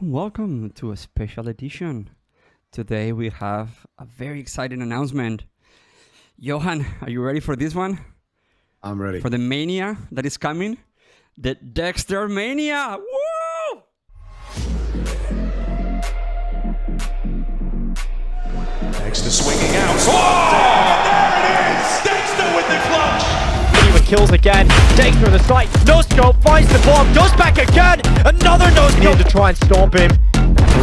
welcome to a special edition. Today we have a very exciting announcement. Johan, are you ready for this one? I'm ready. For the mania that is coming? The Dexter Mania! Woo! Dexter swinging out. Oh! There it is! Dexter with the clutch! Even kills again. Dexter in the sight. No scope. Finds the bomb. Goes back again. Another no scope to try and stomp him.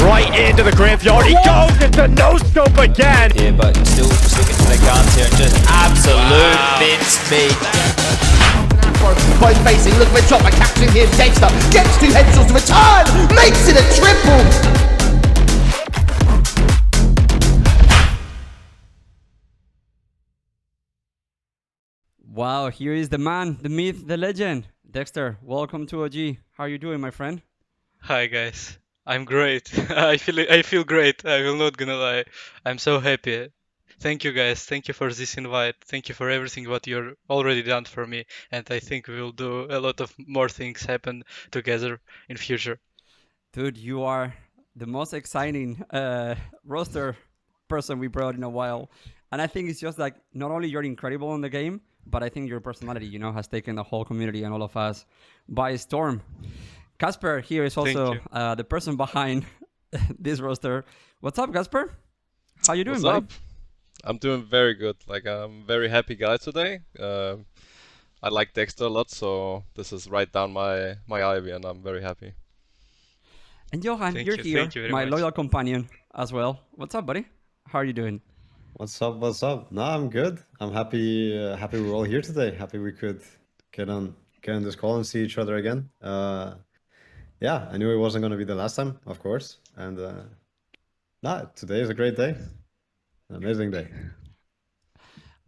Right into the graveyard. He goes into no scope again. Here, but still sticking to the guns here and just absolute mince meat. Both facing, look for chopper capturing here. Dexter gets two headshots to return, makes it a triple. Wow, here is the man, the myth, the legend. Dexter, welcome to OG. How are you doing, my friend? Hi guys, I'm great. I feel great. I will not gonna lie. I'm so happy. Thank you guys. Thank you for this invite. Thank you for everything what you're already done for me. And I think we will do a lot of more things happen together in future. Dude, you are the most exciting roster person we brought in a while. And I think it's just like, not only you're incredible in the game, but I think your personality, has taken the whole community and all of us by storm. Casper here is also the person behind this roster. What's up, Casper? How you doing, buddy? What's up? I'm doing very good. Like, I'm very happy guy today. I like Dexter a lot, so this is right down my alley, and I'm very happy. And Johan, you're here, my loyal companion as well. What's up, buddy? How are you doing? What's up? What's up? No, I'm good. I'm happy. Happy we're all here today. Happy we could get on this call and see each other again. Yeah, I knew it wasn't going to be the last time, of course. And today is a great day, an amazing day.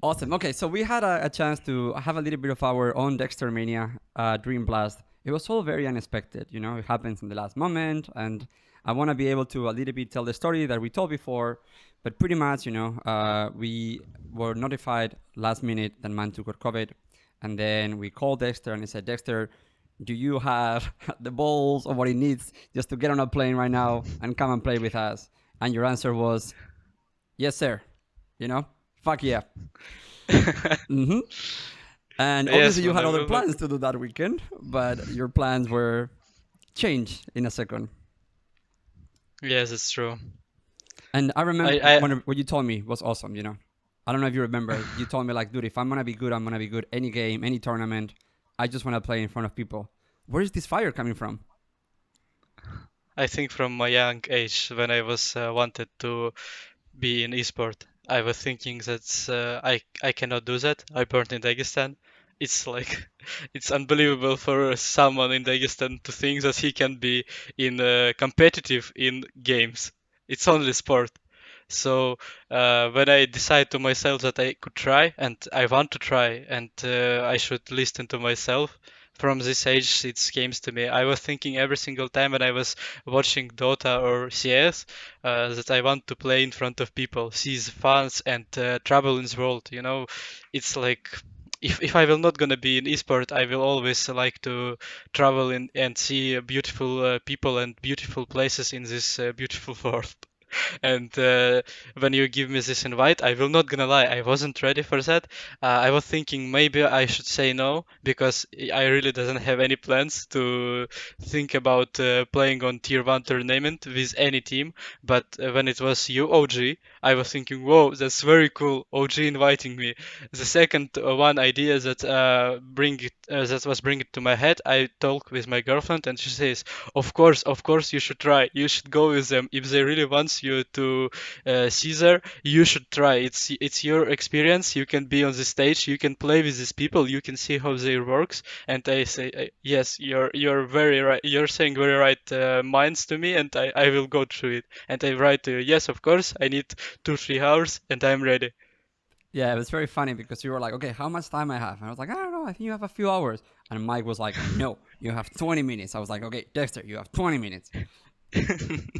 Awesome. Okay, so we had a chance to have a little bit of our own Dexter Mania Dream Blast. It was all very unexpected. It happens in the last moment, and I want to be able to a little bit tell the story that we told before. But pretty much, we were notified last minute that man took COVID. And then we called Dexter and he said, Dexter, do you have the balls or what he needs just to get on a plane right now and come and play with us? And your answer was, yes, sir. Fuck yeah. Mm-hmm. And obviously you had other plans to do that weekend, but your plans were changed in a second. Yes, it's true. And I remember what you told me was awesome, I don't know if you remember. You told me like, dude, if I'm going to be good, I'm going to be good. Any game, any tournament. I just want to play in front of people. Where is this fire coming from? I think from my young age, when I was wanted to be in Esports, I was thinking that I cannot do that. I burned in Dagestan. It's like, it's unbelievable for someone in Dagestan to think that he can be in competitive in games. It's only sport. So when I decided to myself that I could try and I want to try and I should listen to myself, from this age it came to me. I was thinking every single time when I was watching Dota or CS that I want to play in front of people, see the fans and travel in the world. It's like, if I will not gonna be in esport, I will always like to travel and see beautiful people and beautiful places in this beautiful world. And when you give me this invite, I will not gonna lie, I wasn't ready for that. I was thinking maybe I should say no, because I really doesn't have any plans to think about playing on tier 1 tournament with any team. But when it was you, OG, I was thinking, whoa, that's very cool, OG inviting me. The second one idea that was bring it to my head, I talked with my girlfriend and she says, of course you should try, you should go with them. If they really want you to Caesar, you should try. It's your experience. You can be on the stage. You can play with these people. You can see how they works. And I say, yes, you're very right. You're saying very right minds to me, and I will go through it. And I write to you, yes, of course. I need 2-3 hours, and I'm ready. Yeah, it was very funny because you were like, okay, how much time I have? And I was like, I don't know, I think you have a few hours. And Mike was like, no, you have 20 minutes. I was like, okay, Dexter, you have 20 minutes.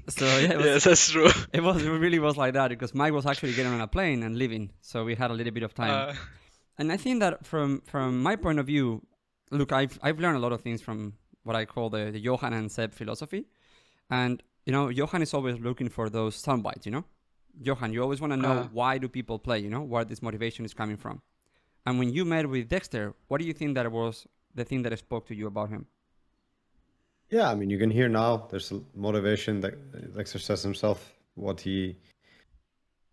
So yeah, yes, that's true. It really was like that because Mike was actually getting on a plane and leaving, so we had a little bit of time. And I think that from my point of view, look, I've learned a lot of things from what I call the Johan and Seb philosophy, and you know, Johan is always looking for those sound bites, you know? Johan, you always want to know why do people play, you know, where this motivation is coming from. And when you met with Dexter, what do you think that was the thing that spoke to you about him? Yeah, I mean, you can hear now there's a motivation that Dexter says himself, what he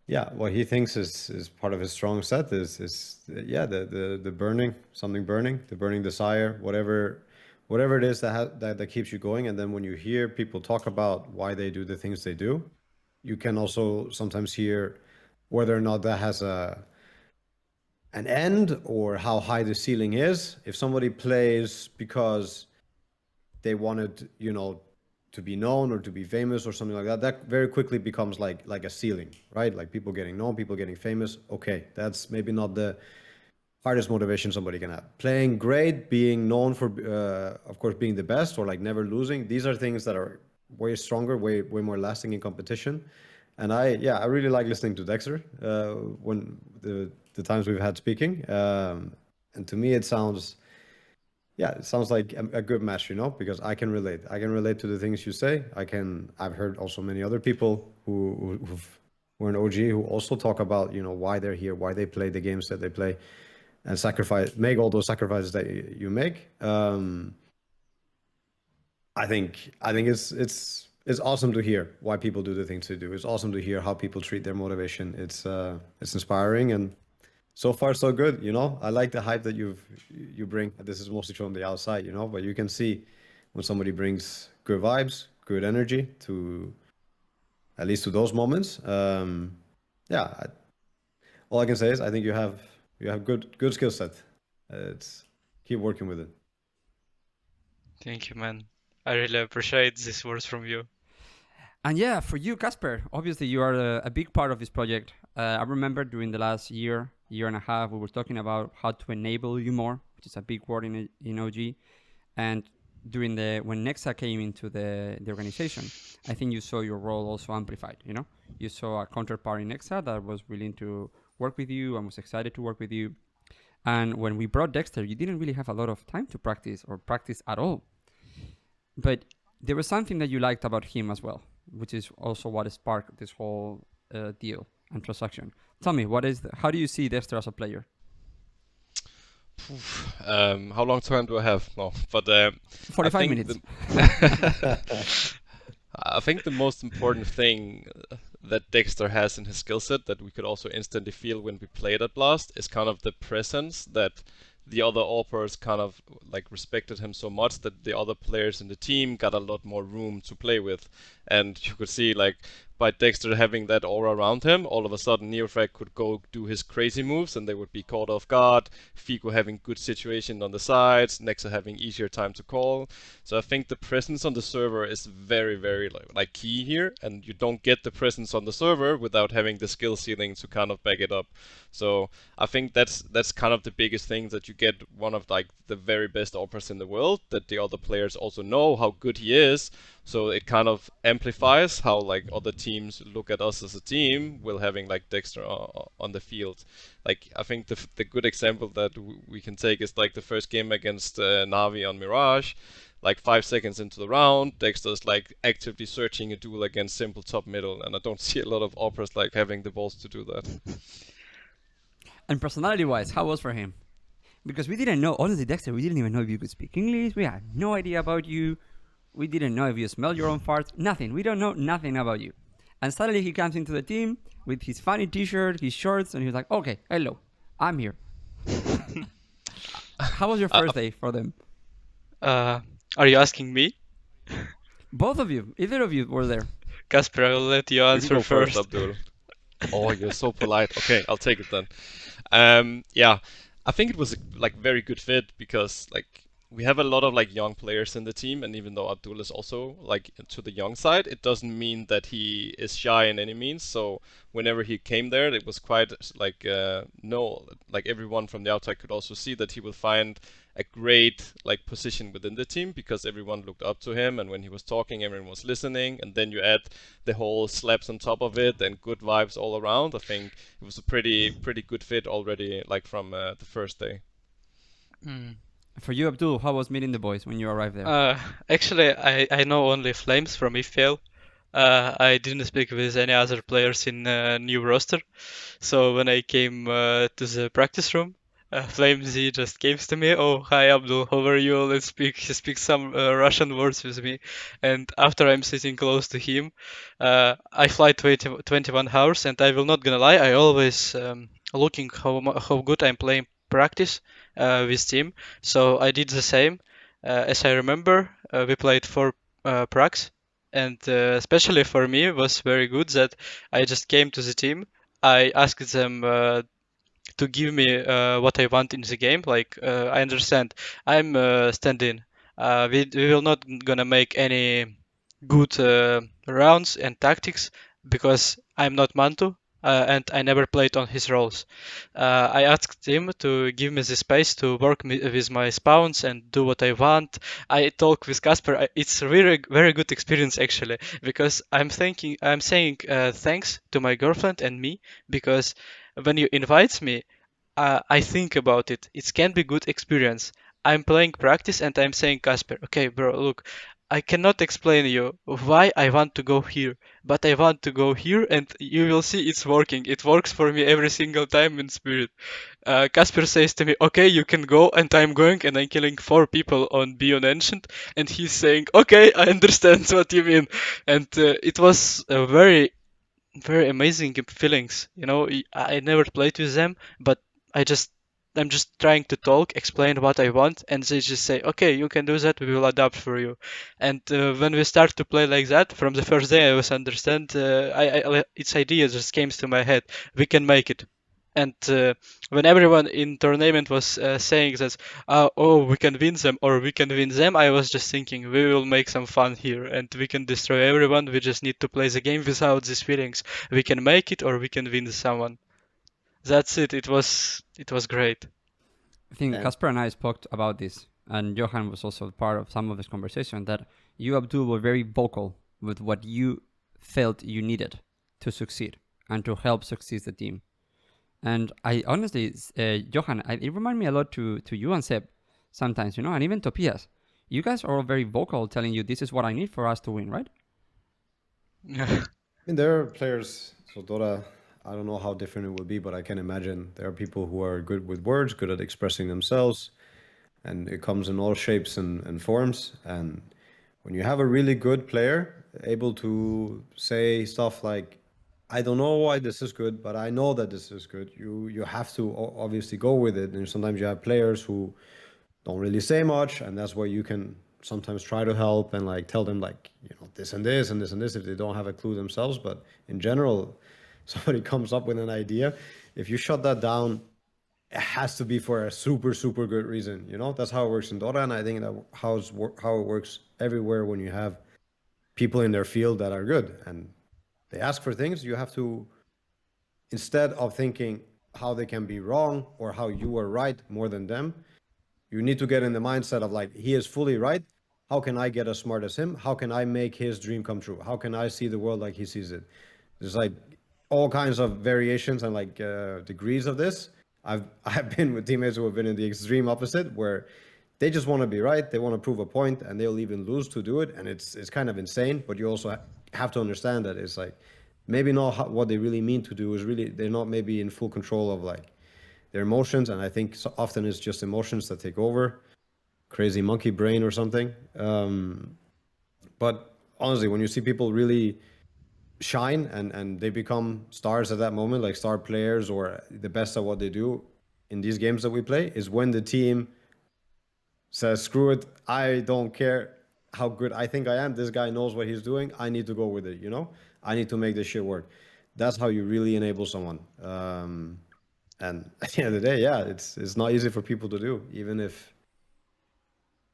thinks is part of his strong set is the burning, something burning, the burning desire, whatever it is that keeps you going. And then when you hear people talk about why they do the things they do, you can also sometimes hear whether or not that has an end or how high the ceiling is. If somebody plays because they wanted, you know, to be known or to be famous or something like that, that very quickly becomes like a ceiling, right? Like people getting known, people getting famous. Okay, that's maybe not the hardest motivation somebody can have. Playing great, being known for, of course, being the best or like never losing. These are things that are way stronger, way more lasting in competition. And I really like listening to Dexter when the times we've had speaking. And to me, it sounds like a good match, you know, because I can relate. I can relate to the things you say. I've heard also many other people who are an OG who also talk about, you know, why they're here, why they play the games that they play, and make all those sacrifices that you make. I think it's awesome to hear why people do the things they do. It's awesome to hear how people treat their motivation. It's inspiring, and so far so good, you know. I like the hype that you bring. This is mostly from the outside, you know, but you can see when somebody brings good vibes, good energy to at least to those moments. All I can say is I think you have good skill set. It's keep working with it. Thank you, man. I really appreciate these words from you. And yeah, for you, Casper, obviously you are a big part of this project. I remember during the last year and a half, we were talking about how to enable you more, which is a big word in OG. And during when Nexa came into the organization, I think you saw your role also amplified, you know? You saw a counterpart in Nexa that was willing to work with you and was excited to work with you. And when we brought Dexter, you didn't really have a lot of time to practice or practice at all. But there was something that you liked about him as well, which is also what sparked this whole deal and transaction. Tell me, how do you see Dexter as a player? How long time do I have? No, but 45 minutes. I think the most important thing that Dexter has in his skill set that we could also instantly feel when we played at Blast is kind of the presence that the other AWPers kind of like respected him so much that the other players in the team got a lot more room to play with. And you could see like by Dexter having that aura around him, all of a sudden Neofrag could go do his crazy moves and they would be caught off guard, Fico having good situation on the sides, Nexa having easier time to call. So I think the presence on the server is very, very like key here, and you don't get the presence on the server without having the skill ceiling to kind of back it up. So I think that's kind of the biggest thing, that you get one of like the very best AWPers in the world, that the other players also know how good he is. So it kind of amplifies how like other teams look at us as a team while having like Dexter on the field. Like I think the good example that we can take is like the first game against Navi on Mirage. Like 5 seconds into the round, Dexter's like actively searching a duel against simple top middle, and I don't see a lot of AWPers like having the balls to do that. And personality-wise, how was for him? Because we didn't know, honestly, Dexter, we didn't even know if you could speak English. We had no idea about you. We didn't know if you smelled your own farts. Nothing. We don't know nothing about you. And suddenly he comes into the team with his funny t-shirt, his shorts, and he was like, okay, hello, I'm here. How was your first day for them? Are you asking me? Both of you. Either of you were there. Casper, I will let you answer You go first. Abdul. Oh, you're so polite. Okay, I'll take it then. Yeah, I think it was a like very good fit because like we have a lot of like young players in the team, and even though Abdul is also like to the young side, it doesn't mean that he is shy in any means. So whenever he came there, it was quite like like everyone from the outside could also see that he will find a great like position within the team because everyone looked up to him, and when he was talking, everyone was listening. And then you add the whole slaps on top of it and good vibes all around. I think it was a pretty good fit already, like from the first day. For you, Abdul, how was meeting the boys when you arrived there? Actually, I know only Flames from EFL. I didn't speak with any other players in new roster. So when I came to the practice room, FlameZ just came to me. Oh, hi Abdul, how are you? Let's speak. He speaks some Russian words with me. And after I'm sitting close to him, I fly 21 hours. And I will not gonna lie, I always looking how good I'm playing practice with team. So I did the same. As I remember, we played 4 pracs. And especially for me, it was very good that I just came to the team. I asked them to give me what I want in the game. Like I understand, I'm stand-in. We will not gonna make any good rounds and tactics because I'm not Mantu. And I never played on his roles. I asked him to give me the space to work with my spawns and do what I want. I talk with Casper. It's a very very good experience actually because I'm saying thanks to my girlfriend and me because when you invite me, I think about it. It can be good experience. I'm playing practice and I'm saying, Casper, okay, bro, look, I cannot explain you why I want to go here, but I want to go here and you will see it's working. It works for me every single time in Spirit. Casper says to me, okay, you can go, and I'm going and I'm killing 4 people on Beyond Ancient, and he's saying, okay, I understand what you mean. And it was a very amazing feelings. You know, I never played with them, but I just I'm just trying to talk, explain what I want, and they just say, "Okay, you can do that. We will adapt for you." And when we start to play like that, from the first day, I was understand. Its idea just came to my head. We can make it. And when everyone in tournament was saying that, oh, we can win them or we can win them, I was just thinking we will make some fun here and we can destroy everyone. We just need to play the game without these feelings. We can make it or we can win someone. That's it. It was great. I think And- Casper and I spoke about this, and Johan was also part of some of this conversation, that you, Abdul, were very vocal with what you felt you needed to succeed and to help succeed the team. And I honestly, Johan, it reminded me a lot to you and Seb sometimes, and even Topias. You guys are all very vocal, telling you this is what I need for us to win, right? I mean, there are players, so Dota, I don't know how different it will be, but I can imagine there are people who are good with words, good at expressing themselves, and it comes in all shapes and forms. And when you have a really good player able to say stuff like, I don't know why this is good, but I know that this is good, you have to obviously go with it. And sometimes you have players who don't really say much, and that's where you can sometimes try to help and like tell them like, this and this and this and this if they don't have a clue themselves. But in general, somebody comes up with an idea, if you shut that down, it has to be for a super super good reason. That's how it works in Dota, and I think that how it works everywhere when you have people in their field that are good and they ask for things. You have to, instead of thinking how they can be wrong or how you are right more than them, you need to get in the mindset of like, he is fully right. How can I get as smart as him? How can I make his dream come true? How can I see the world like he sees it? There's like all kinds of variations and like degrees of this. I've been with teammates who have been in the extreme opposite, where they just want to be right. They want to prove a point, and they'll even lose to do it. And it's kind of insane. But you also have to understand that it's like maybe not what they really mean to do is really, they're not maybe in full control of like their emotions. And I think so often it's just emotions that take over, crazy monkey brain or something. But honestly, when you see people really shine and they become stars at that moment, like star players or the best at what they do in these games that we play, is when the team says, screw it, I don't care how good I think I am, this guy knows what he's doing, I need to go with it, I need to make this shit work. That's how you really enable someone. And at the end of the day, yeah, it's not easy for people to do, even if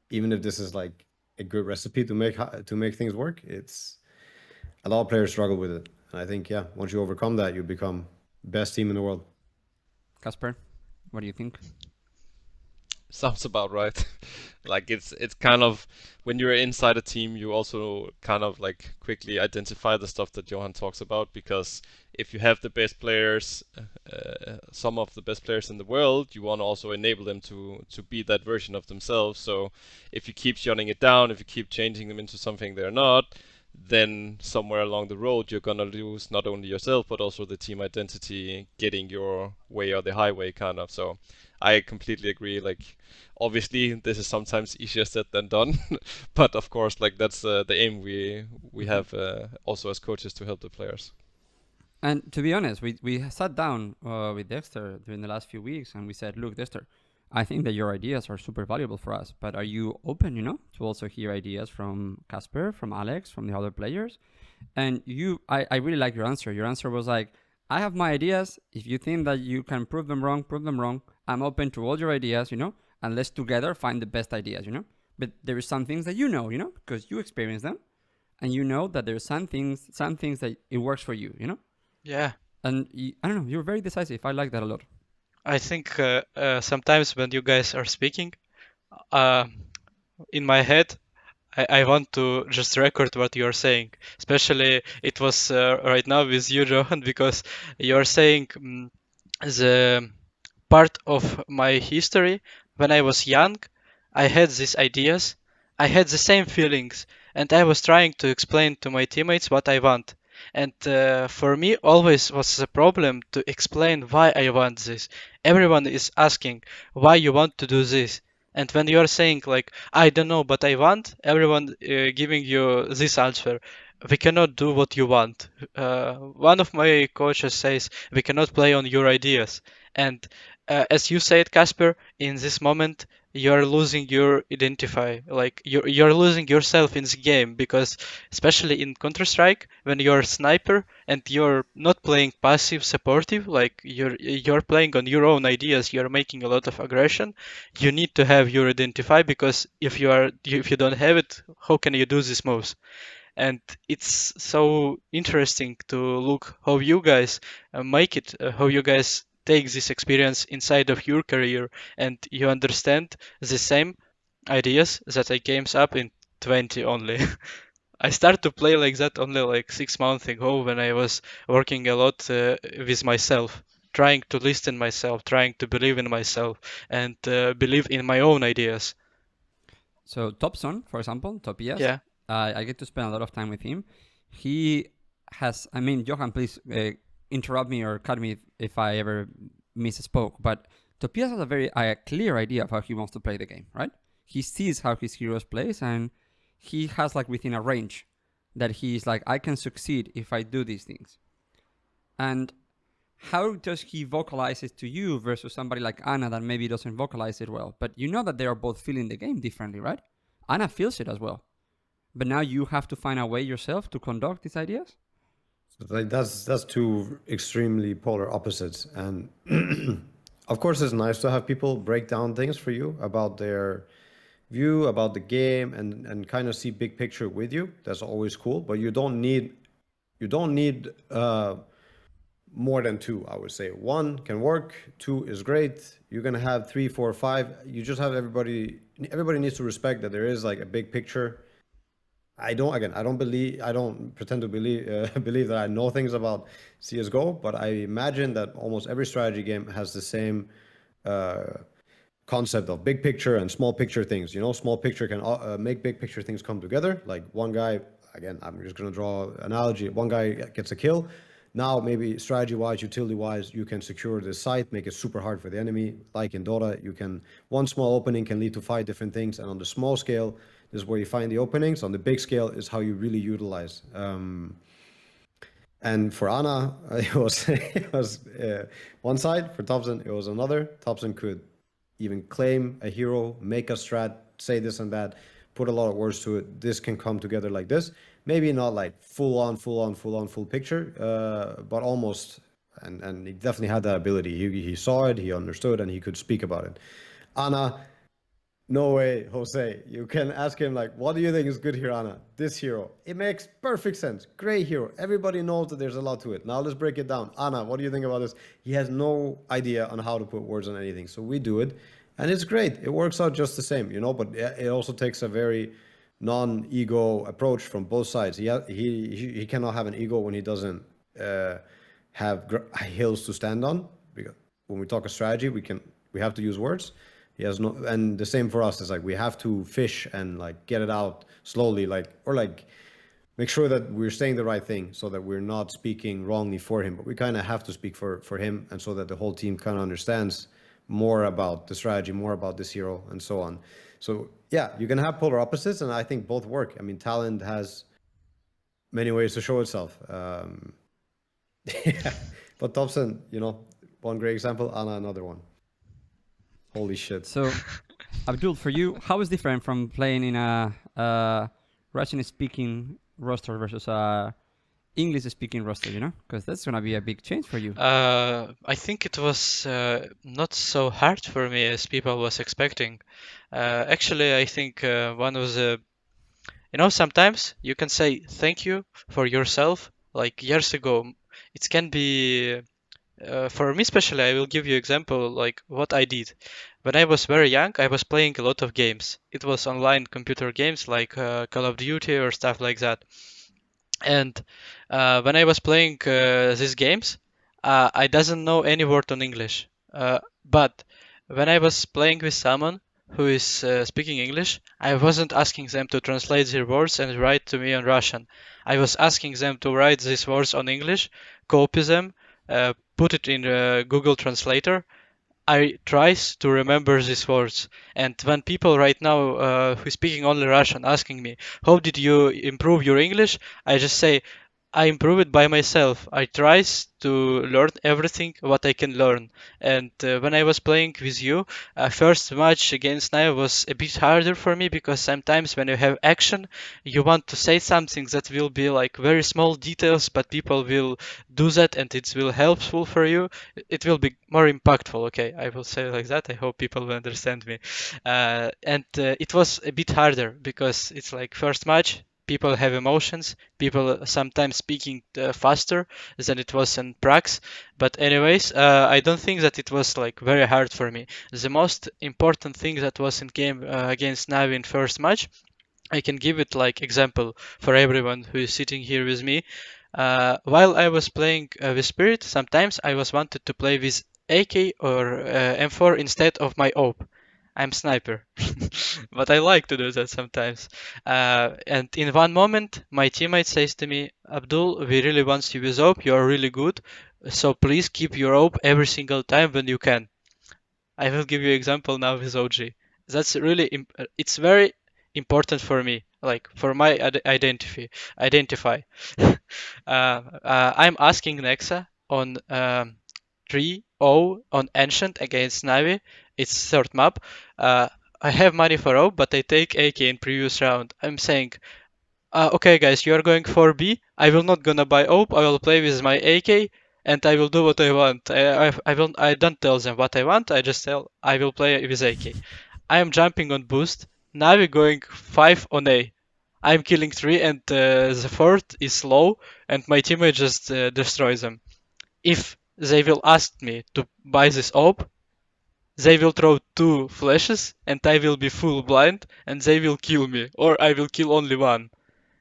this is like a good recipe to make things work. It's a lot of players struggle with it, and I think, yeah, once you overcome that, you become best team in the world. Casper, what do you think? Sounds about right. Like it's kind of, when you're inside a team, you also kind of like quickly identify the stuff that Johan talks about, because if you have the best players, some of the best players in the world, you want to also enable them to be that version of themselves. So if you keep shutting it down, if you keep changing them into something they're not, then somewhere along the road you're gonna lose not only yourself but also the team identity, getting your way or the highway kind of. So I completely agree. Like, obviously this is sometimes easier said than done, but of course, like, that's the aim we have also as coaches, to help the players. And to be honest, we sat down with Dexter during the last few weeks and we said, look, Dexter, I think that your ideas are super valuable for us, but are you open, to also hear ideas from Casper, from Alex, from the other players? And I really like your answer. Your answer was like, I have my ideas. If you think that you can prove them wrong, prove them wrong. I'm open to all your ideas, and let's together find the best ideas, But there are some things that because you experience them, and you know that there's some things that it works for you, Yeah. And I don't know, you're very decisive. I like that a lot. I think sometimes when you guys are speaking, in my head, I want to just record what you're saying. Especially it was right now with you, Johan, because you're saying the part of my history when I was young, I had these ideas, I had the same feelings, and I was trying to explain to my teammates what I want. And for me, always was the problem to explain why I want this. Everyone is asking why you want to do this. And when you're saying like, I don't know, but I want, everyone giving you this answer. We cannot do what you want. One of my coaches says, we cannot play on your ideas. And as you said, Casper, in this moment, you're losing your identify, like you're losing yourself in the game, because especially in Counter-Strike, when you're a sniper and you're not playing passive supportive, like you're playing on your own ideas, you're making a lot of aggression, you need to have your identify, because if you don't have it, how can you do these moves? And it's so interesting to look how you guys make it, how you guys take this experience inside of your career, and you understand the same ideas that I came up in 20 only. I started to play like that only like 6 months ago, when I was working a lot with myself, trying to listen myself, trying to believe in myself, and believe in my own ideas. So Topson, for example, Topias, Yeah. I get to spend a lot of time with him. He has, Johan, please interrupt me or cut me if I ever misspoke, but Topias has a very clear idea of how he wants to play the game, right? He sees how his heroes plays, and he has like within a range that he's like, I can succeed if I do these things. And how does he vocalize it to you versus somebody like Anna that maybe doesn't vocalize it well? But you know that they are both feeling the game differently, right? Anna feels it as well. But now you have to find a way yourself to conduct these ideas? So like that's two extremely polar opposites. And of course, it's nice to have people break down things for you about their view, about the game, and kind of see big picture with you. That's always cool. But you don't need more than two, I would say. One can work, two is great. You're gonna have 3, 4, 5. You just have everybody needs to respect that there is like a big picture. I don't pretend to believe that I know things about CSGO, but I imagine that almost every strategy game has the same concept of big picture and small picture things. Small picture can make big picture things come together. Like one guy, again, I'm just gonna draw an analogy. One guy gets a kill. Now, maybe strategy-wise, utility-wise, you can secure the site, make it super hard for the enemy. Like in Dota, one small opening can lead to 5 different things. And on the small scale, this is where you find the openings. On the big scale is how you really utilize. And for Anna, it was one side. For Thompson, it was another. Thompson could even claim a hero, make a strat, say this and that, put a lot of words to it. This can come together like this. Maybe not like full picture, but almost. And he definitely had that ability. He saw it, he understood, and he could speak about it. Anna, no way, Jose. You can ask him like, what do you think is good here, Anna? This hero. It makes perfect sense. Great hero. Everybody knows that there's a lot to it. Now let's break it down. Anna, what do you think about this? He has no idea on how to put words on anything. So we do it. And it's great. It works out just the same, but it also takes a very non-ego approach from both sides. He cannot have an ego when he doesn't have hills to stand on. Because when we talk a strategy, we have to use words. He has no, and the same for us. It's like we have to fish and like get it out slowly, make sure that we're saying the right thing, so that we're not speaking wrongly for him, but we kind of have to speak for him, and so that the whole team kind of understands more about the strategy, more about this hero, and so on. So yeah, you can have polar opposites, and I think both work. I mean, talent has many ways to show itself. Yeah, but Thompson, you know, one great example, Anna another one. Holy shit. So, Abdul, for you, how is different from playing in a Russian-speaking roster versus a English-speaking roster? You know, because that's gonna be a big change for you. I think it was not so hard for me as people was expecting. Actually, I think one was you know, sometimes you can say thank you for yourself. Like years ago, it can be for me especially. I will give you example like what I did when I was very young. I was playing a lot of games. It was online computer games like Call of Duty or stuff like that. And when I was playing these games, I doesn't know any word on English. But when I was playing with someone who is speaking English, I wasn't asking them to translate their words and write to me on Russian. I was asking them to write these words on English, copy them, put it in Google Translator. I tries to remember these words. And when people right now who speaking only Russian asking me, how did you improve your English? I just say, I improve it by myself. I tries to learn everything what I can learn. And when I was playing with you, first match against Naya was a bit harder for me because sometimes when you have action, you want to say something that will be like very small details, but people will do that and it will helpful for you. It will be more impactful. Okay, I will say like that. I hope people will understand me. And it was a bit harder because it's like first match. People have emotions. People sometimes speaking faster than it was in prax. But anyways, I don't think that it was like very hard for me. The most important thing that was in game against Navi in first match, I can give it like example for everyone who is sitting here with me. While I was playing with Spirit, sometimes I was wanted to play with AK or M4 instead of my AWP. I'm sniper, but I like to do that sometimes. And in one moment, my teammate says to me, "Abdul, we really want you with AWP. You are really good, so please keep your AWP every single time when you can." I will give you example now with OG. That's really it's very important for me, like for my identify. I'm asking Nexa on 3-0 on Ancient against Navi. It's third map. I have money for O, but I take AK in previous round. I'm saying, okay guys, you are going for B. I will not gonna buy OP. I will play with my AK and I will do what I want. I don't tell them what I want. I just tell I will play with AK. I am jumping on boost. Navi going 5 on A. I'm killing 3 and the fourth is low and my teammate just destroys them. If they will ask me to buy this op, they will throw 2 flashes and I will be full blind and they will kill me or I will kill only one.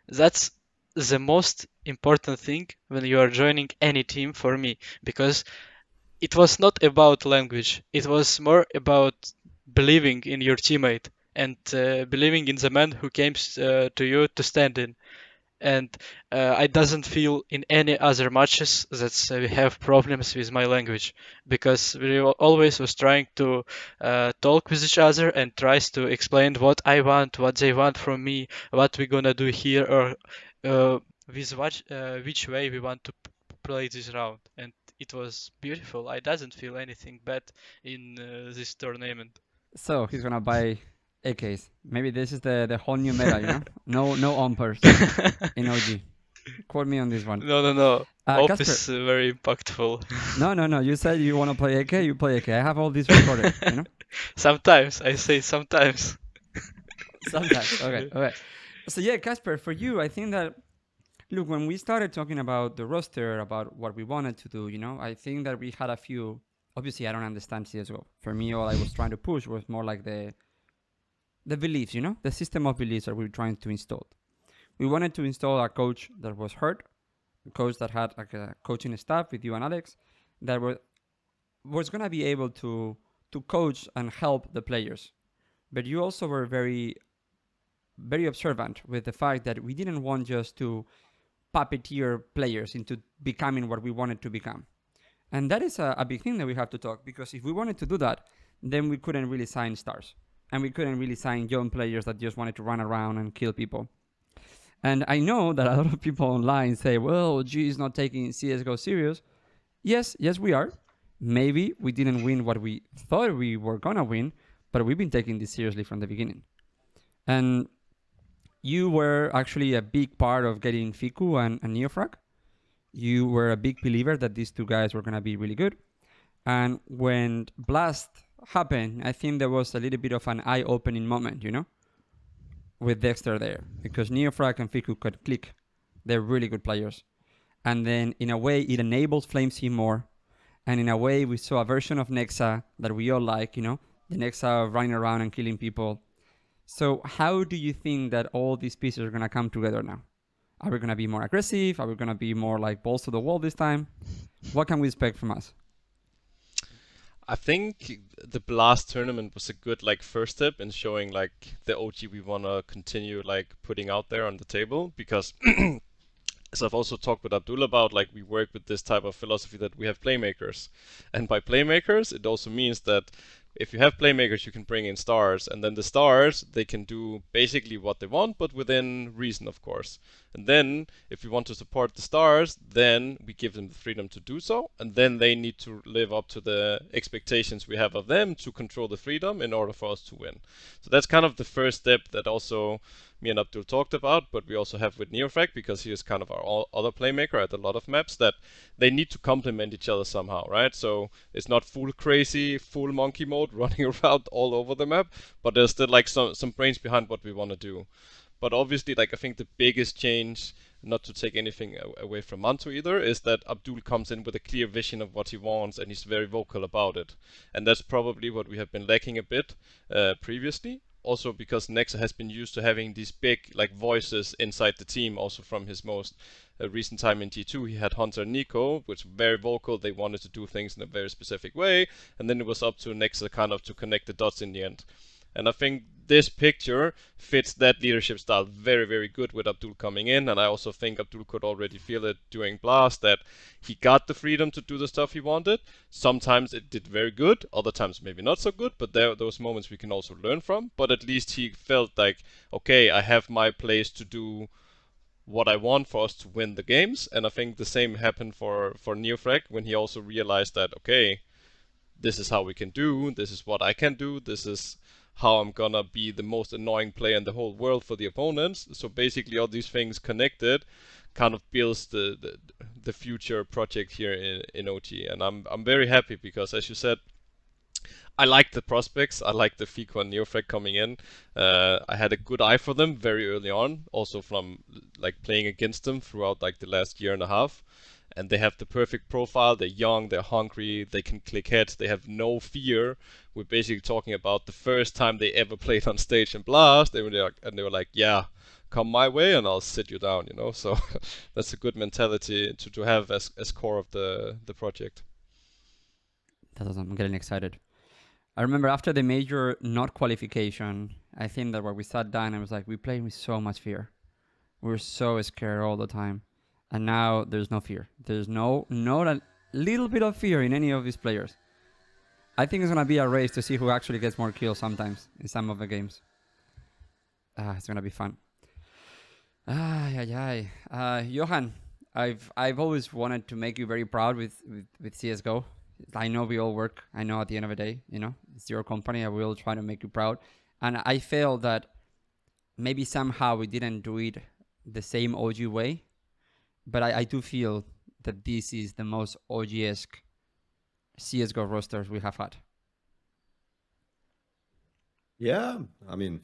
That's the most important thing when you are joining any team for me, because it was not about language. It was more about believing in your teammate and believing in the man who came to you to stand in. And I doesn't feel in any other matches that we have problems with my language, because we always was trying to talk with each other and tries to explain what I want, what they want from me, what we're gonna do here, or with which way we want to play this round. And it was beautiful. I doesn't feel anything bad in this tournament. So he's gonna buy AKs. Maybe this is the whole new meta, you know? No ompers in OG. Quote me on this one. No. Op Casper. is very impactful. No. You said you want to play AK, you play AK. I have all this recorded, you know? Sometimes. I say sometimes. Sometimes. Okay. So yeah, Casper, for you, I think that, look, when we started talking about the roster, about what we wanted to do, you know, I think that we had a few. Obviously, I don't understand CSGO. For me, all I was trying to push was more like the beliefs, you know, the system of beliefs that we were trying to install. We wanted to install a coach that was hurt, a coach that had like a coaching staff with you and Alex, that was gonna be able to coach and help the players. But you also were very very observant with the fact that we didn't want just to puppeteer players into becoming what we wanted to become. And that is a big thing that we have to talk, because if we wanted to do that, then we couldn't really sign stars. And we couldn't really sign young players that just wanted to run around and kill people. And I know that a lot of people online say, well, OG is not taking CSGO serious. Yes, we are. Maybe we didn't win what we thought we were going to win, but we've been taking this seriously from the beginning. And you were actually a big part of getting Fiku and Neofrag. You were a big believer that these two guys were going to be really good. And when Blast happened, I think there was a little bit of an eye-opening moment, you know, with Dexter there, because Neofrag and Fiku could click. They're really good players. And then in a way, it enables Flame Team more. And in a way, we saw a version of Nexa that we all like, you know, the Nexa running around and killing people. So how do you think that all these pieces are going to come together now? Are we going to be more aggressive? Are we going to be more like balls to the wall this time? What can we expect from us? I think the Blast tournament was a good like first step in showing like the OG we want to continue like putting out there on the table, because as I've also talked with Abdul about, like we work with this type of philosophy that we have playmakers. And by playmakers, it also means that if you have playmakers, you can bring in stars, and then the stars, they can do basically what they want, but within reason, of course. And then, if you want to support the stars, then we give them the freedom to do so, and then they need to live up to the expectations we have of them to control the freedom in order for us to win. So that's kind of the first step that also me and Abdul talked about, but we also have with Neofrag, because he is kind of our other playmaker at a lot of maps, that they need to complement each other somehow, right? So it's not full crazy, full monkey mode running around all over the map, but there's still like some brains behind what we want to do. But obviously, like I think the biggest change, not to take anything away from Manto either, is that Abdul comes in with a clear vision of what he wants, and he's very vocal about it. And that's probably what we have been lacking a bit previously. Also because Nexa has been used to having these big like voices inside the team, also from his most recent time in T2. He had Hunter and Nico, which were very vocal. They wanted to do things in a very specific way, and then it was up to Nexa kind of to connect the dots in the end. And I think this picture fits that leadership style very, very good with Abdul coming in. And I also think Abdul could already feel it during Blast, that he got the freedom to do the stuff he wanted. Sometimes it did very good, other times maybe not so good, but there are those moments we can also learn from. But at least he felt like, okay, I have my place to do what I want for us to win the games. And I think the same happened for Neofrag when he also realized that, okay, this is how we can do, this is what I can do, this is how I'm gonna be the most annoying player in the whole world for the opponents. So basically all these things connected kind of builds the future project here in OG. And I'm very happy because, as you said, I like the prospects. I like the Fico and Neofrag coming in. I had a good eye for them very early on, also from like playing against them throughout like the last year and a half. And they have the perfect profile. They're young, they're hungry, they can click heads, they have no fear. We're basically talking about the first time they ever played on stage in Blast. They were like, yeah, come my way and I'll sit you down, you know. So that's a good mentality to have as core of the project. That's awesome. I'm getting excited. I remember after the major not qualification, I think that when we sat down, I was like, we played with so much fear. We were so scared all the time. And now there's no fear. There's not a little bit of fear in any of these players. I think it's going to be a race to see who actually gets more kills sometimes in some of the games. It's going to be fun. Johan, I've always wanted to make you very proud with CSGO. I know we all work. I know at the end of the day, you know, it's your company. I will try to make you proud. And I felt that maybe somehow we didn't do it the same OG way. But I do feel that this is the most OG-esque CSGO rosters we have had. Yeah, I mean,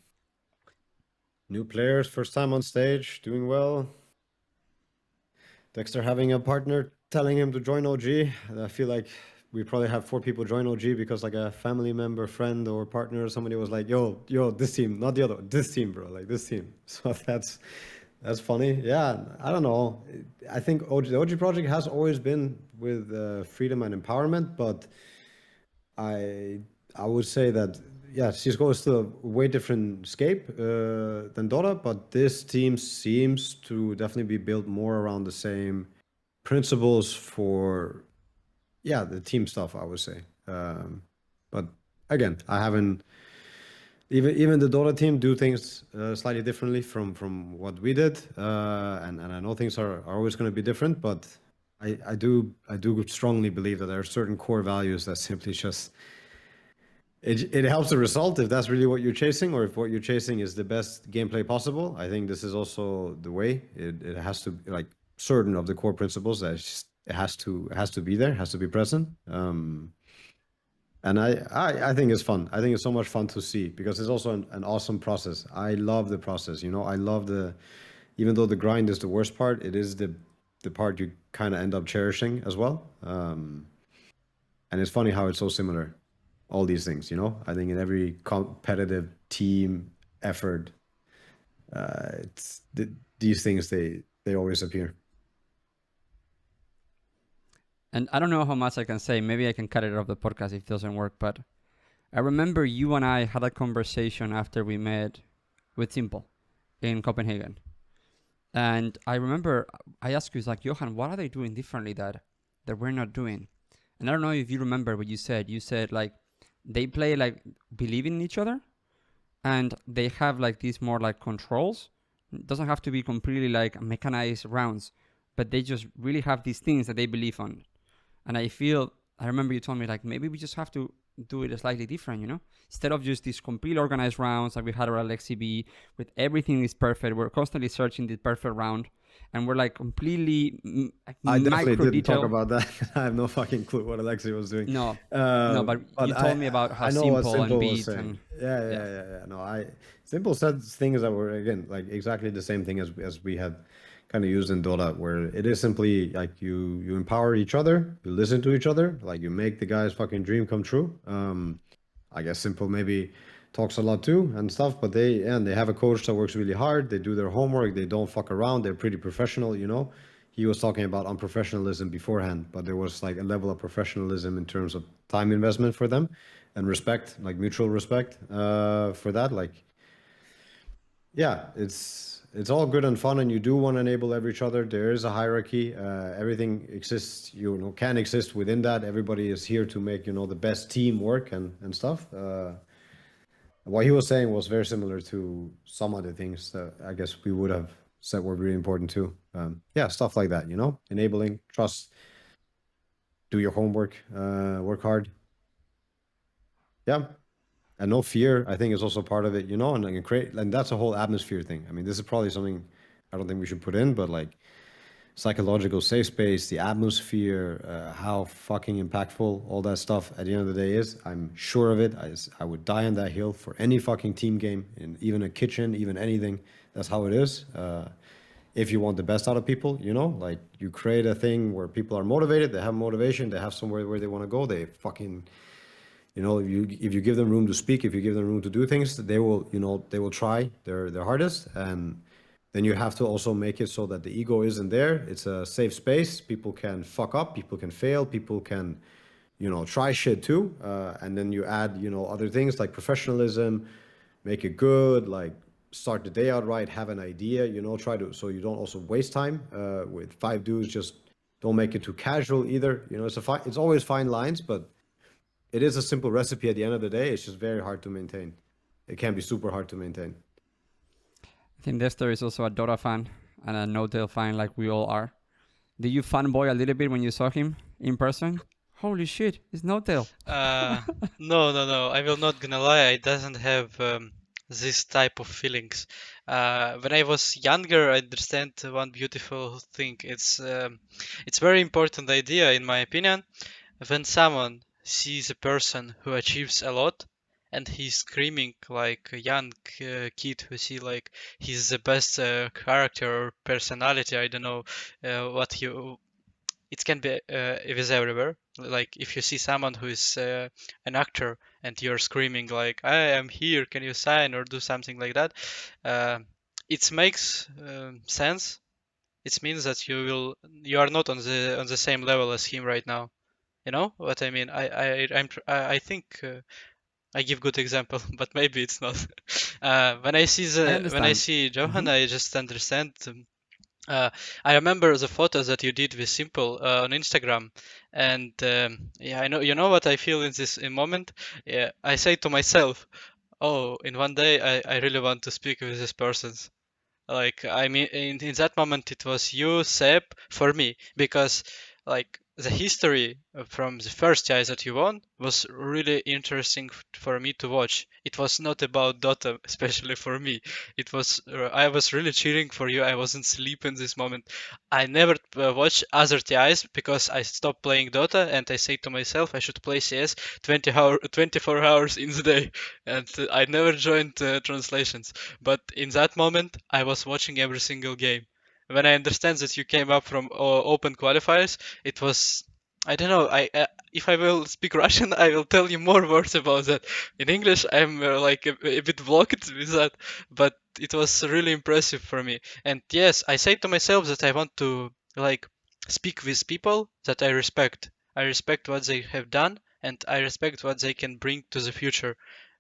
new players, first time on stage, doing well. Dexter having a partner telling him to join OG. I feel like we probably have 4 people join OG because like a family member, friend, or partner or somebody was like, yo, this team, not the other one, this team, bro, like this team. So that's funny. Yeah, I don't know. I think the OG project has always been with freedom and empowerment, but I would say that, yeah, CSGO is still a way different scape than Dota, but this team seems to definitely be built more around the same principles for, yeah, the team stuff, I would say. But again, I haven't even the Dota team do things slightly differently from what we did, and I know things are always going to be different, but I do strongly believe that there are certain core values that simply just it helps the result if that's really what you're chasing, or if what you're chasing is the best gameplay possible. I think this is also the way it has to, like, certain of the core principles that it has to be there, has to be present. And I think it's fun. I think it's so much fun to see, because it's also an awesome process. I love the process. I love even though the grind is the worst part, it is the part you kind of end up cherishing as well. And it's funny how it's so similar, all these things. I think in every competitive team effort, these things, they always appear. And I don't know how much I can say. Maybe I can cut it off the podcast if it doesn't work. But I remember you and I had a conversation after we met with Simple in Copenhagen. And I remember I asked you, like, Johan, what are they doing differently that we're not doing? And I don't know if you remember what you said. You said, like, they play, like, believing in each other. And they have, like, these more, like, controls. It doesn't have to be completely, like, mechanized rounds. But they just really have these things that they believe on. And I remember you told me, like, maybe we just have to do it slightly different, Instead of just these completely organized rounds like we had around LXCB, with everything is perfect. We're constantly searching the perfect round. And we're, like, completely I definitely didn't detail. talk about that. I have no fucking clue what Alexi was doing. No, but you told me about how Simple and Beats. And Yeah. No, Simple said things that were, again, like, exactly the same thing as we had kind of used in Dota, where it is simply like you empower each other, you listen to each other, like, you make the guy's fucking dream come true. I guess Simple maybe talks a lot too and stuff, but they have a coach that works really hard. They do their homework. They don't fuck around. They're pretty professional. He was talking about unprofessionalism beforehand, but there was, like, a level of professionalism in terms of time investment for them and respect, like mutual respect for that. Like, yeah, it's all good and fun, and you do want to enable each other. There is a hierarchy. Everything exists, can exist within that. Everybody is here to make, the best team work and stuff. What he was saying was very similar to some other things that I guess we would have said were really important too. Yeah, stuff like that, enabling, trust, do your homework, work hard. Yeah. And no fear, I think, is also part of it, and that's a whole atmosphere thing. I mean, this is probably something I don't think we should put in, but, like, psychological safe space, the atmosphere, how fucking impactful all that stuff at the end of the day is. I'm sure of it. I would die on that hill for any fucking team game, in even a kitchen, even anything. That's how it is. If you want the best out of people, like, you create a thing where people are motivated, they have motivation, they have somewhere where they want to go, they fucking... if you give them room to speak, if you give them room to do things, they will try their hardest. And then you have to also make it so that the ego isn't there. It's a safe space. People can fuck up, people can fail, people can, try shit too. And then you add, other things like professionalism, make it good, like, start the day out right, have an idea, try to, so you don't also waste time with 5 dudes. Just don't make it too casual either. It's always fine lines, but it is a simple recipe at the end of the day. It's just very hard to maintain. It can be super hard to maintain. I think Dexter is also a Dota fan and a No-Tail fan, like we all are. Did you fanboy a little bit when you saw him in person? Holy shit, it's No-Tail. No. I will not gonna lie. I doesn't have this type of feelings. When I was younger, I understand one beautiful thing. It's very important idea, in my opinion. When someone sees a person who achieves a lot and he's screaming like a young kid who see, like, he's the best character or personality, I don't know what you... It can be it is everywhere. Like, if you see someone who is an actor and you're screaming like, I am here, can you sign, or do something like that, it makes sense. It means that you are not on the same level as him right now. You know what I mean? I think I give good example, but maybe it's not. When I see Johan, Mhm. I just understand. I remember the photos that you did with Simple on Instagram, and yeah, I know you know what I feel in this moment. Yeah, I say to myself, "Oh, in one day, I really want to speak with this person." Like I mean, in that moment, it was you, Seb, for me, because like the history from the first guys that you won was really interesting for me to watch. It was not about Dota, especially for me. It was I was really cheering for you. I wasn't sleeping this moment. I never watch other TIs because I stopped playing Dota, and I say to myself I should play CS 24 hours in the day, and I never joined translations. But in that moment, I was watching every single game. When I understand that you came up from open qualifiers, it was I don't know. If I will speak Russian, I will tell you more words about that. In English, I'm like a bit blocked with that, but it was really impressive for me. And yes, I say to myself that I want to like speak with people that I respect. I respect what they have done, and I respect what they can bring to the future.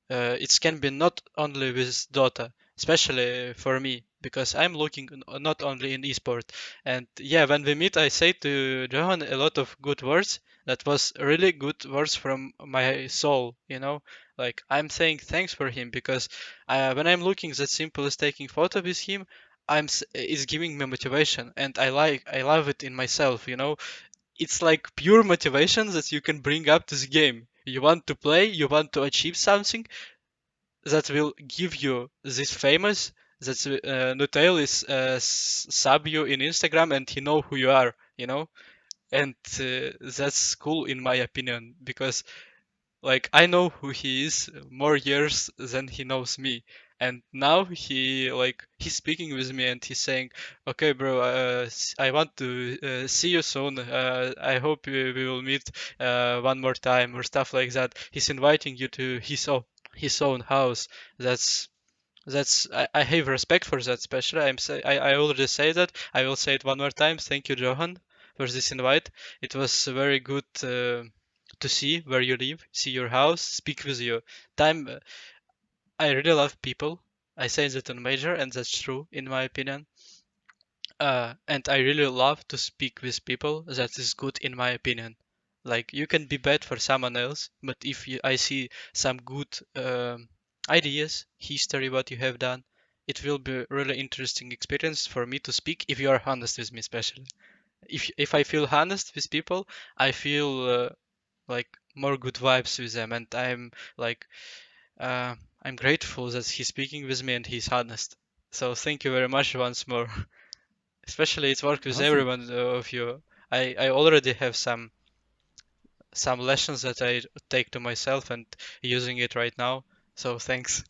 It can be not only with Dota, especially for me, because I'm looking not only in esport. And yeah, when we meet, I say to Johan a lot of good words. That was really good words from my soul, you know. Like I'm saying thanks for him because when I'm looking that simple as taking photo with him, it's giving me motivation, and I love it in myself, you know. It's like pure motivation that you can bring up to the game. You want to play, you want to achieve something, that will give you this famous that Nutail is sub you in Instagram and he know who you are, you know, and that's cool in my opinion because like I know who he is more years than he knows me, and now he's speaking with me and he's saying, "Okay, bro, I want to see you soon. I hope we will meet one more time or stuff like that." He's inviting you to his own house. That's I have respect for that. Especially I already say that. I will say it one more time. Thank you, Johan, for this invite. It was very good to see where you live, see your house, speak with you. Time. I really love people. I say that on major, and that's true in my opinion. And I really love to speak with people. That is good in my opinion. Like you can be bad for someone else, but if I see some good ideas, history, what you have done, it will be really interesting experience for me to speak if you are honest with me, especially. If I feel honest with people, I feel like more good vibes with them, and like uh, I'm grateful that he's speaking with me and he's honest. So thank you very much once more. Especially it's work with Awesome. everyone of you. I already have some lessons that I take to myself and using it right now. So thanks.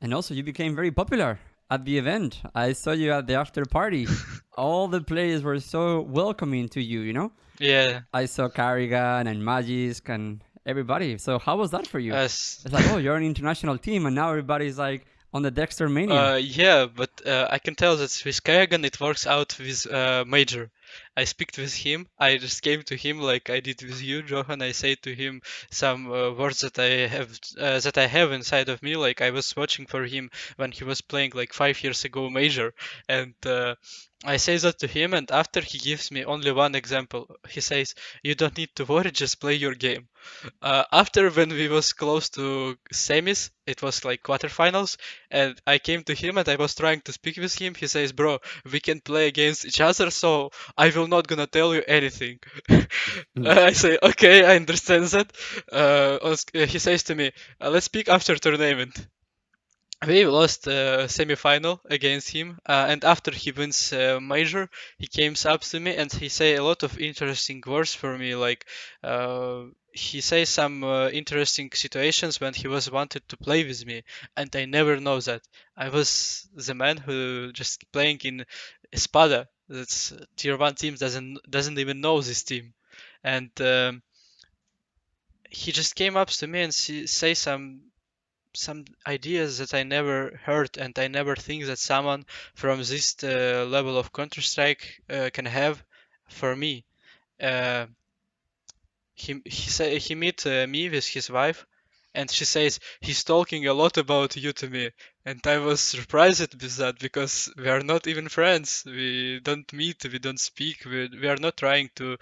And also, you became very popular at the event. I saw you at the after party. All the players were so welcoming to you, you know? Yeah. I saw Carrigan and Magisk and everybody. So, how was that for you? As It's like, oh, you're an international team, and now everybody's like on the Dexter Mania. yeah, but I can tell that with Kagan it works out with Major. I speak with him. I just came to him like I did with you, Johan. I say to him some words that I have inside of me. Like I was watching for him when he was playing like 5 years ago Major, and I say that to him. And after he gives me only one example, he says, "You don't need to worry, just play your game." After when we was close to semis, it was like quarterfinals, and I came to him and I was trying to speak with him. He says, "Bro, we can play against each other, so I will not gonna tell you anything." I say, "Okay, I understand that." He says to me, "Let's speak after tournament." We lost semi-final against him, and after he wins major, he came up to me and he say a lot of interesting words for me. Like he say some interesting situations when he was wanted to play with me, and I never know that. I was the man who just playing in Espada. That's tier one team doesn't even know this team, and he just came up to me and say some ideas that I never heard, and I never think that someone from this level of Counter Strike can have for me. Uh, he meet me with his wife, and she says he's talking a lot about you to me, and I was surprised with that because we are not even friends. We don't meet, we don't speak, we are not trying to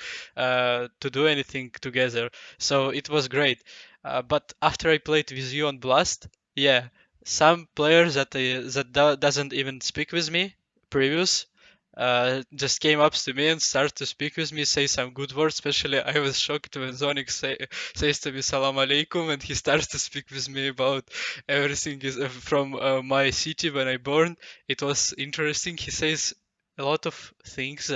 do anything together. So it was great. But after I played with you on Blast, yeah, some players that doesn't even speak with me previous just came up to me and started to speak with me, say some good words. Especially, I was shocked when Zonic says to me "Salam alaikum" and he starts to speak with me about everything is from my city when I born. It was interesting. He says a lot of things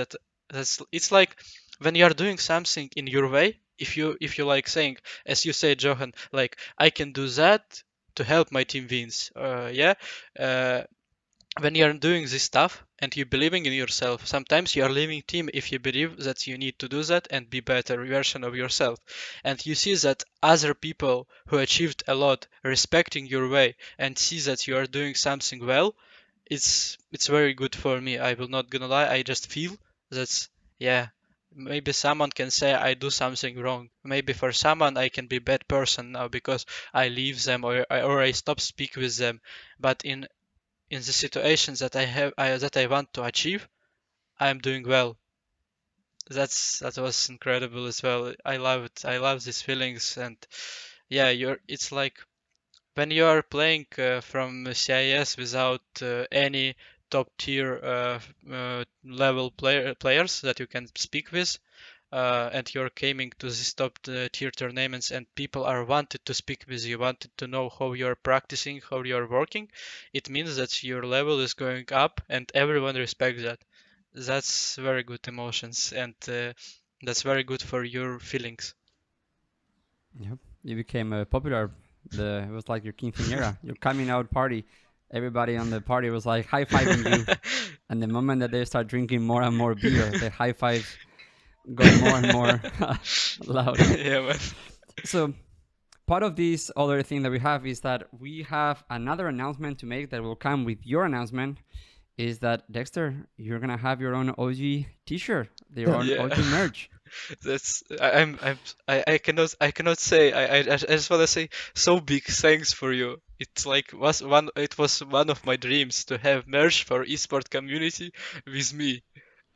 it's like when you are doing something in your way. If you like saying, as you say, Johan, like I can do that to help my team wins. Yeah. Uh, when you're doing this stuff and you're believing in yourself, sometimes you are leaving team if you believe that you need to do that and be better version of yourself. And you see that other people who achieved a lot respecting your way and see that you are doing something well, it's very good for me. I will not gonna lie. I just feel that's yeah. Maybe someone can say I do something wrong. Maybe for someone I can be bad person now because I leave them or I stop speak with them. But in the situations that that I want to achieve, I am doing well. That was incredible as well. I love it. I love these feelings, and yeah, it's like when you are playing from CIS without any top tier level players that you can speak with, and you're coming to these top tier tournaments and people are wanted to speak with you, wanted to know how you're practicing, how you're working, it means that your level is going up and everyone respects that. That's very good emotions, and that's very good for your feelings. Yep. You became popular. It was like your quinceañera, your coming out party. Everybody on the party was like high fiving you. And the moment that they start drinking more and more beer, the high fives got more and more loud. Yeah, man. So part of this other thing that we have is that we have another announcement to make that will come with your announcement. Is that Dexter, you're gonna have your own OG T-shirt, your own Yeah. OG merch. That's I cannot say I just want to say so big thanks for you. It's like it was one of my dreams to have merch for esport community with me.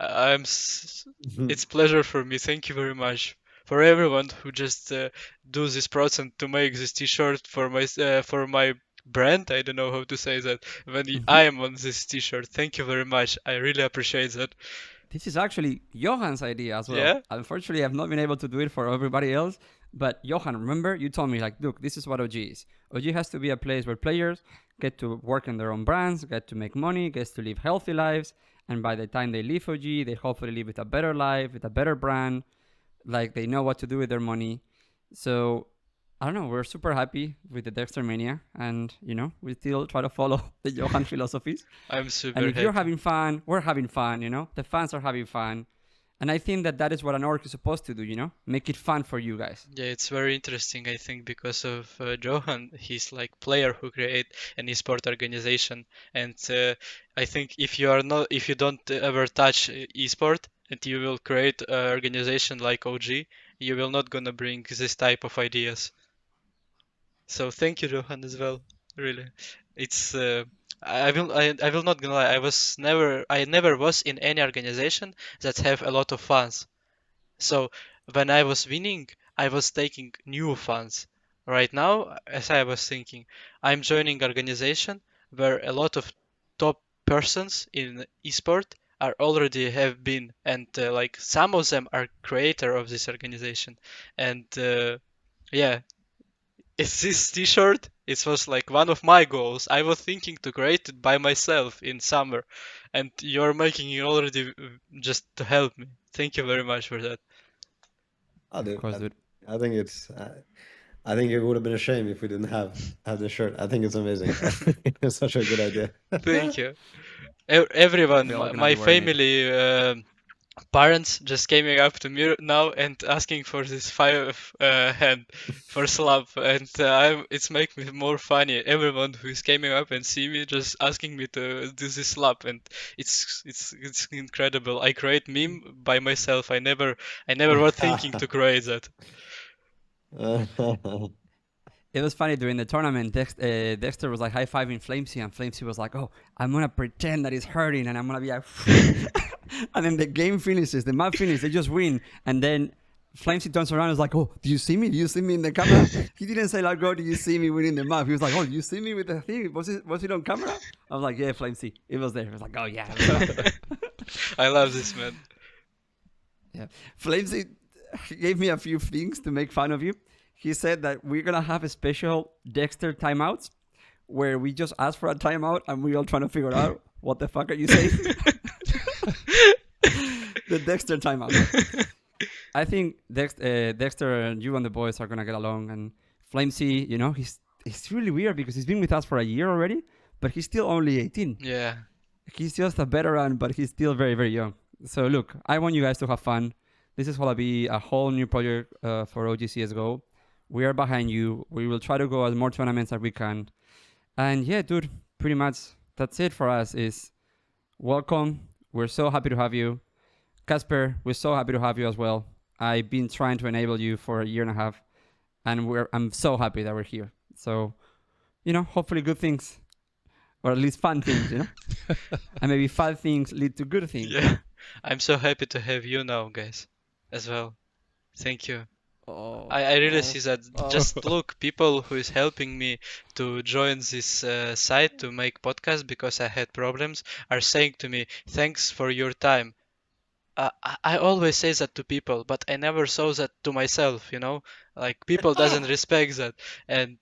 It's pleasure for me. Thank you very much for everyone who just do this process to make this T-shirt for my brand. I don't know how to say that when I am on this T-shirt. Thank you very much. I really appreciate that. This is actually Johan's idea as well. Yeah? Unfortunately, I've not been able to do it for everybody else. But Johan, remember, you told me, like, look, this is what OG is. OG has to be a place where players get to work in their own brands, get to make money, gets to live healthy lives. And by the time they leave OG, they hopefully live with a better life, with a better brand. Like, they know what to do with their money. So, I don't know, we're super happy with the Dexter Mania. And, we still try to follow the Johan philosophies. I'm super And if happy. you're having fun, we're having fun, the fans are having fun. And I think that is what an org is supposed to do, make it fun for you guys. Yeah, it's very interesting, I think, because of Johan. He's like player who create an esport organization, and I think if you don't ever touch esport, and you will create an organization like OG, you will not gonna bring this type of ideas. So thank you, Johan, as well. Really, it's I will not gonna lie. I never was in any organization that have a lot of fans. So when I was winning, I was taking new fans. Right now, as I was thinking, I'm joining organization where a lot of top persons in esport are already have been, and like some of them are creator of this organization. And yeah, it's this T-shirt. It was like one of my goals. I was thinking to create it by myself in summer, and you're making it already just to help me. Thank you very much for that. Oh, dude, Of course, dude. I think I think it would have been a shame if we didn't have the shirt. I think it's amazing. It's such a good idea. Thank you. Everyone, We're all gonna my be wearing it. family, parents just came up to me now and asking for this five hand for slap, and it's make me more funny. Everyone who is coming up and see me just asking me to do this slap, and it's incredible. I create meme by myself. I never was thinking to create that. It was funny during the tournament. Dexter was like high-fiving Flamesy, and Flamesy was like, "Oh, I'm gonna pretend that it's hurting, and I'm gonna be like," and then the game finishes, the map finishes, they just win, and then Flamesy turns around and is like, "Oh, do you see me? Do you see me in the camera?" He didn't say like, "Oh, do you see me winning the map?" He was like, "Oh, do you see me with the thing? Was it on camera?" I was like, "Yeah, Flamesy, it was there." He was like, "Oh yeah." I love this, man. Yeah, Flamesy gave me a few things to make fun of you. He said that we're gonna have a special Dexter timeouts where we just ask for a timeout and we're all trying to figure out what the fuck are you saying. The Dexter timeout. I think Dexter and you and the boys are gonna get along. And Flamesy, you know, he's really weird because he's been with us for a year already, but he's still only 18. Yeah. He's just a veteran, but he's still very, very young. So look, I want you guys to have fun. This is gonna be a whole new project for OG CSGO. We are behind you. We will try to go as more tournaments as we can. And yeah, dude, pretty much that's it for us. Is welcome. We're so happy to have you. Casper, we're so happy to have you as well. I've been trying to enable you for a year and a half, and I'm so happy that we're here. So, you know, hopefully good things, or at least fun things, you know? And maybe fun things lead to good things. Yeah. I'm so happy to have you now, guys, as well. Thank you. I really see that. Just look, people who is helping me to join this site to make podcast because I had problems are saying to me, "Thanks for your time." I always say that to people, but I never saw that to myself. You know, like people doesn't respect that. And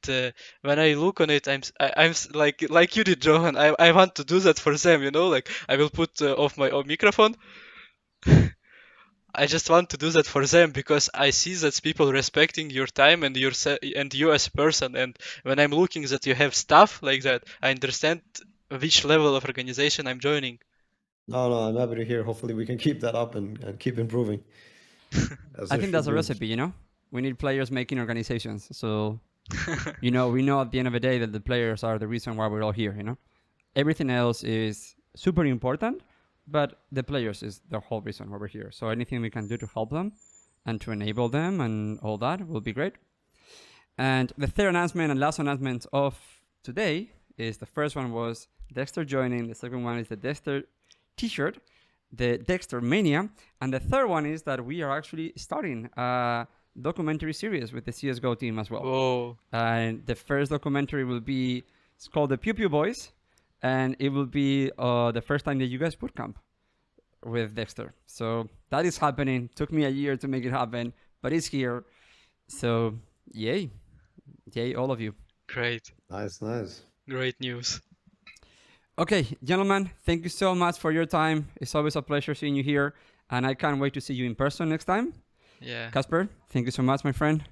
when I look on it, I'm like you did, Johan. I want to do that for them. You know, like I will put off my own microphone. I just want to do that for them because I see that people respecting your time and you as a person. And when I'm looking that you have stuff like that, I understand which level of organization I'm joining. No, I'm happy to hear. Hopefully we can keep that up and keep improving. I think that's a recipe, you know? We need players making organizations. So, you know, we know at the end of the day that the players are the reason why we're all here, you know? Everything else is super important, but the players is the whole reason why we're here. So anything we can do to help them and to enable them and all that will be great. And the third announcement and last announcement of today is the first one was Dexter joining. The second one is the Dexter t-shirt, the Dexter Mania. And the third one is that we are actually starting a documentary series with the CSGO team as well. Whoa. And the first documentary will be, it's called the Pew Pew Boys. And it will be the first time that you guys boot camp with Dexter. So that is happening. Took me a year to make it happen, but it's here. So yay. Yay, all of you. Great. Nice. Great news. Okay, gentlemen, thank you so much for your time. It's always a pleasure seeing you here. And I can't wait to see you in person next time. Yeah. Casper, thank you so much, my friend.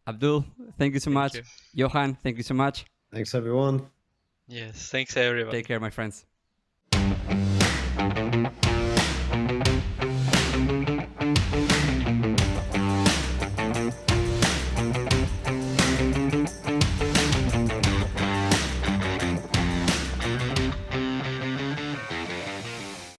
Abdul, thank you so much. you. Johan, thank you so much. Thanks, everyone. Yes. Thanks, everyone. Take care, my friends.